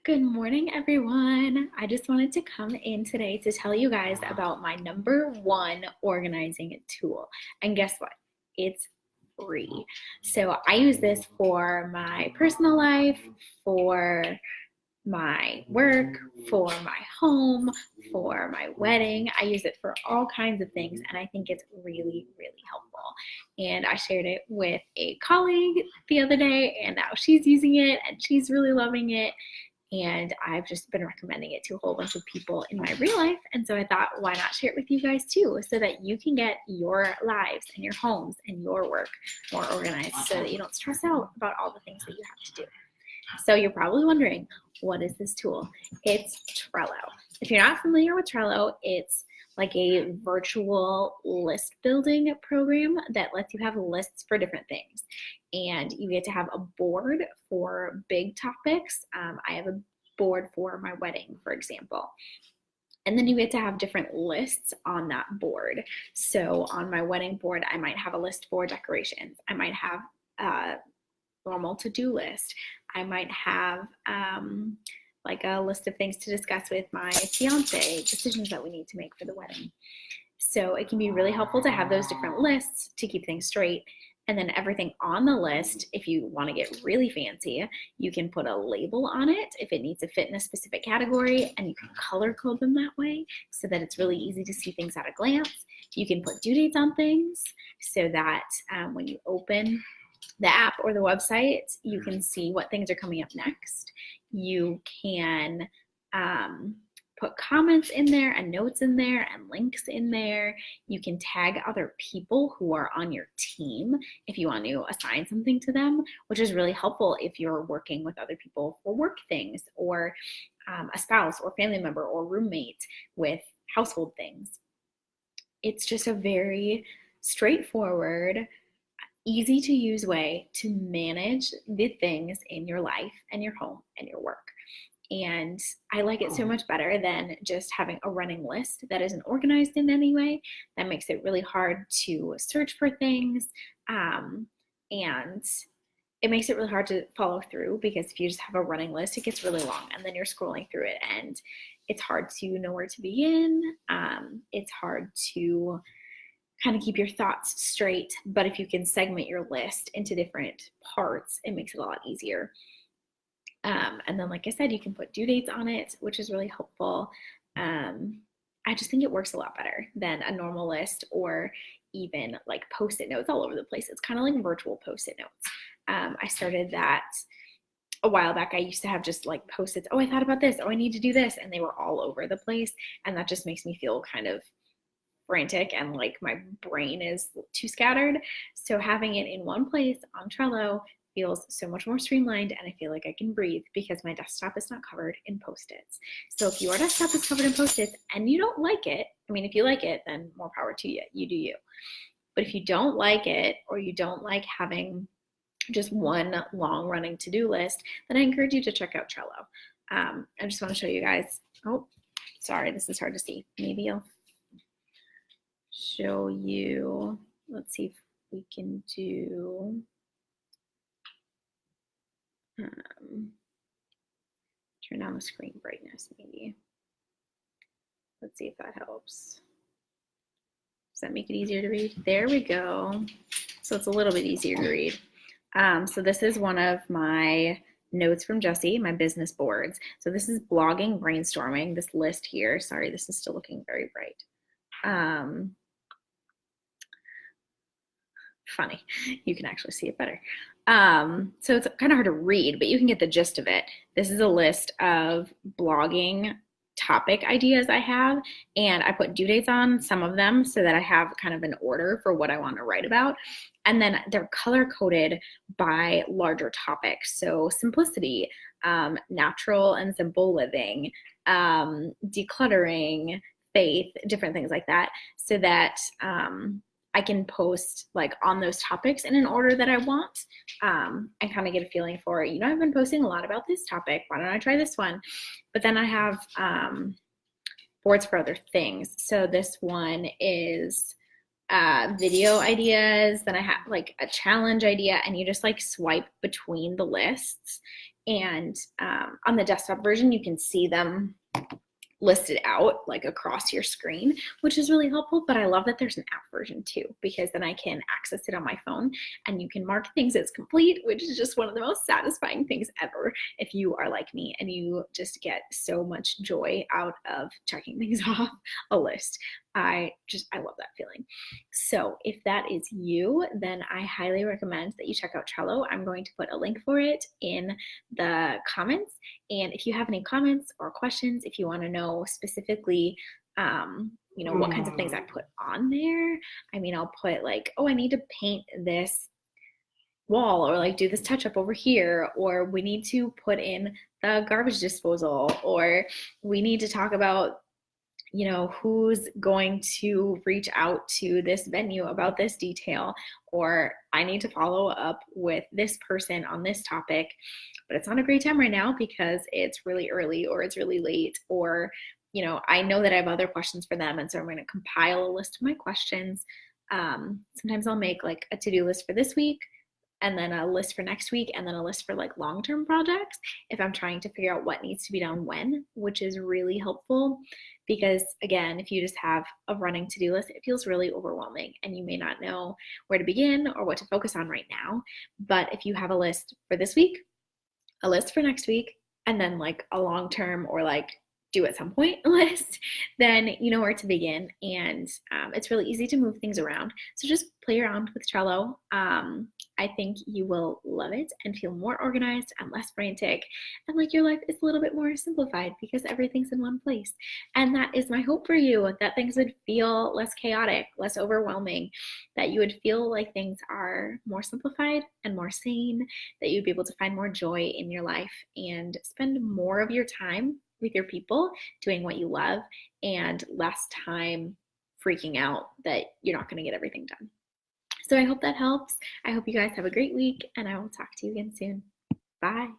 Good morning, everyone. I just wanted to come in today to tell you guys about my number one organizing tool. And guess what? It's free. So I use this for my personal life, for my work, for my home, for my wedding. I use it for all kinds of things, and I think it's really, really helpful. And I shared it with a colleague the other day, and now she's using it and she's really loving it. And I've just been recommending it to a whole bunch of people in my real life. And so I thought, why not share it with you guys too, so that you can get your lives and your homes and your work more organized so that you don't stress out about all the things that you have to do. So you're probably wondering, what is this tool? It's Trello. If you're not familiar with Trello, it's like a virtual list building program that lets you have lists for different things. And you get to have a board for big topics. I have a board for my wedding, for example. And then you get to have different lists on that board. So on my wedding board, I might have a list for decorations. I might have a normal to-do list. I might have like a list of things to discuss with my fiance, decisions that we need to make for the wedding. So it can be really helpful to have those different lists to keep things straight. And then everything on the list, if you want to get really fancy, you can put a label on it if it needs to fit in a specific category, and you can color code them that way so that it's really easy to see things at a glance. You can put due dates on things so that when you open the app or the website, you can see what things are coming up next. You can put comments in there and notes in there and links in there. You can tag other people who are on your team if you want to assign something to them, which is really helpful if you're working with other people for work things, or a spouse or family member or roommate with household things. It's just a very straightforward, easy to use way to manage the things in your life and your home and your work. And I like it so much better than just having a running list that isn't organized in any way. That makes it really hard to search for things. And it makes it really hard to follow through, because if you just have a running list, it gets really long and then you're scrolling through it and it's hard to know where to begin. It's hard to kind of keep your thoughts straight. But if you can segment your list into different parts, it makes it a lot easier. And then, like I said, you can put due dates on it, which is really helpful. I just think it works a lot better than a normal list, or even like Post-it notes all over the place. It's kind of like virtual Post-it notes. I started that a while back. I used to have just like Post-its. Oh, I thought about this. Oh, I need to do this. And they were all over the place. And that just makes me feel kind of frantic and like my brain is too scattered. So having it in one place on Trello feels so much more streamlined, and I feel like I can breathe because my desktop is not covered in Post-its. So if your desktop is covered in Post-its and you don't like it, I mean, if you like it, then more power to you. You do you. But if you don't like it, or you don't like having just one long running to-do list, then I encourage you to check out Trello. I just want to show you guys. Oh, sorry, this is hard to see. Maybe I'll show you. Let's see if we can do turn down the screen brightness maybe. Let's see if that helps. Does that make it easier to read? There we go. So it's a little bit easier to read. So this is one of my notes from Jessie, my business boards. So this is blogging, brainstorming, this list here. Sorry, this is still looking very bright. Funny, you can actually see it better. So it's kind of hard to read, but you can get the gist of it. This is a list of blogging topic ideas I have, and I put due dates on some of them so that I have kind of an order for what I want to write about. And then they're color coded by larger topics. So simplicity, natural and simple living, decluttering, faith, different things like that, so that I can post like on those topics in an order that I want, and kind of get a feeling for, I've been posting a lot about this topic. Why don't I try this one? But then I have boards for other things. So this one is video ideas. Then I have like a challenge idea, and you just like swipe between the lists And on the desktop version, you can see them listed out like across your screen, which is really helpful. But I love that there's an app version too, because then I can access it on my phone and you can mark things as complete, which is just one of the most satisfying things ever if you are like me and you just get so much joy out of checking things off a list. I love that feeling. So if that is you, then I highly recommend that you check out Trello. I'm going to put a link for it in the comments. And if you have any comments or questions, if you want to know specifically, what kinds of things I put on there, I mean, I'll put like, oh, I need to paint this wall, or like do this touch up over here, or we need to put in the garbage disposal, or we need to talk about who's going to reach out to this venue about this detail, or I need to follow up with this person on this topic, but it's not a great time right now because it's really early or it's really late, or, I know that I have other questions for them. And so I'm going to compile a list of my questions. Sometimes I'll make like a to-do list for this week, and then a list for next week, and then a list for like long-term projects if I'm trying to figure out what needs to be done when, which is really helpful. Because again, if you just have a running to-do list, it feels really overwhelming and you may not know where to begin or what to focus on right now. But if you have a list for this week, a list for next week, and then like a long-term or like do at some point list, then you know where to begin. And it's really easy to move things around. So just play around with Trello. I think you will love it and feel more organized and less frantic. And like your life is a little bit more simplified because everything's in one place. And that is my hope for you, that things would feel less chaotic, less overwhelming, that you would feel like things are more simplified and more sane, that you'd be able to find more joy in your life and spend more of your time with your people doing what you love, and less time freaking out that you're not going to get everything done. So I hope that helps. I hope you guys have a great week, and I will talk to you again soon. Bye.